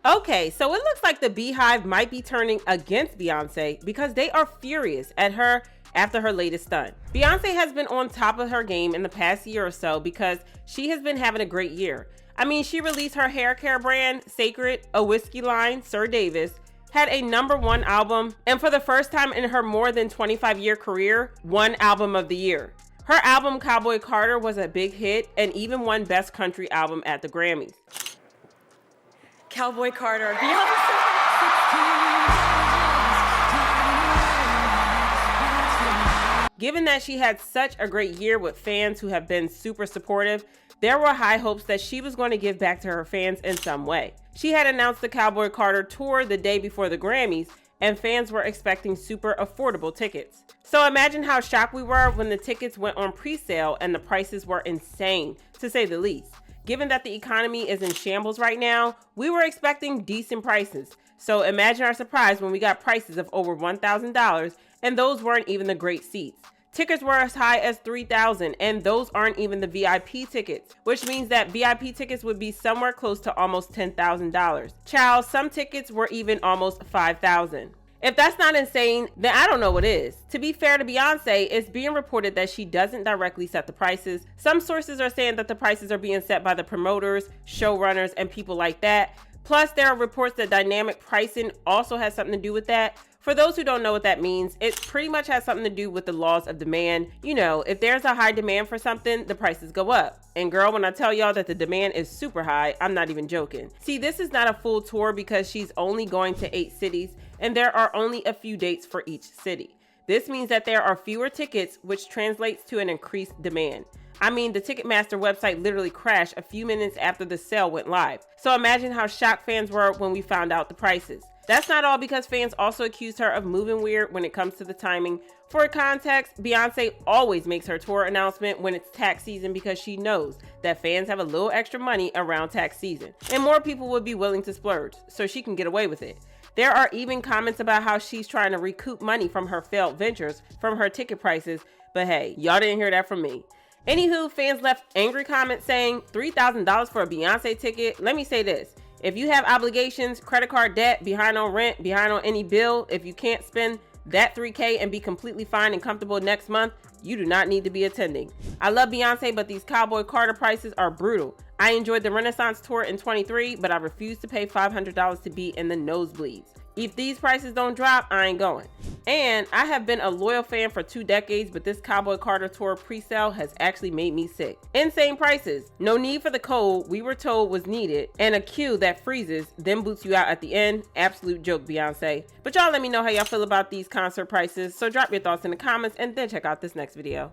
Okay, so it looks like the Beyhive might be turning against Beyonce because they are furious at her after her latest stunt. Beyonce has been on top of her game in the past year or so because she has been having a great year. I mean, she released her hair care brand, Cecred, a whiskey line, Sir Davis, had a #1 album, and for the first time in her more than 25-year career, won Album of the Year. Her album, Cowboy Carter, was a big hit and even won Best Country Album at the Grammys. Cowboy Carter. Given that she had such a great year with fans who have been super supportive, there were high hopes that she was going to give back to her fans in some way. She had announced the Cowboy Carter tour the day before the Grammys, and fans were expecting super affordable tickets. So imagine how shocked we were when the tickets went on pre-sale and the prices were insane, to say the least. Given that the economy is in shambles right now, we were expecting decent prices. So imagine our surprise when we got prices of over $1,000, and those weren't even the great seats. Tickets were as high as $3,000, and those aren't even the VIP tickets, which means that VIP tickets would be somewhere close to almost $10,000. Child, some tickets were even almost $5,000. If that's not insane, then I don't know what is. To be fair to Beyonce, it's being reported that she doesn't directly set the prices. Some sources are saying that the prices are being set by the promoters, showrunners, and people like that. Plus, there are reports that dynamic pricing also has something to do with that. For those who don't know what that means, it pretty much has something to do with the laws of demand. You know, if there's a high demand for something, the prices go up. And girl, when I tell y'all that the demand is super high, I'm not even joking. See, this is not a full tour because she's only going to 8 cities, and there are only a few dates for each city. This means that there are fewer tickets, which translates to an increased demand. I mean, the Ticketmaster website literally crashed a few minutes after the sale went live. So imagine how shocked fans were when we found out the prices. That's not all, because fans also accused her of moving weird when it comes to the timing. For context, Beyonce always makes her tour announcement when it's tax season because she knows that fans have a little extra money around tax season, and more people would be willing to splurge, so she can get away with it. There are even comments about how she's trying to recoup money from her failed ventures from her ticket prices, but hey, y'all didn't hear that from me. Anywho, fans left angry comments saying $3,000 for a Beyonce ticket. Let me say this. If you have obligations, credit card debt, behind on rent, behind on any bill, if you can't spend that $3K and be completely fine and comfortable next month, you do not need to be attending. I love Beyonce, but these Cowboy Carter prices are brutal. I enjoyed the Renaissance tour in 23, but I refuse to pay $500 to be in the nosebleeds. If these prices don't drop, I ain't going. And I have been a loyal fan for 2 decades, but this Cowboy Carter tour pre-sale has actually made me sick. Insane prices. No need for the code we were told was needed, and a queue that freezes, then boots you out at the end. Absolute joke, Beyonce. But y'all let me know how y'all feel about these concert prices, so drop your thoughts in the comments and then check out this next video.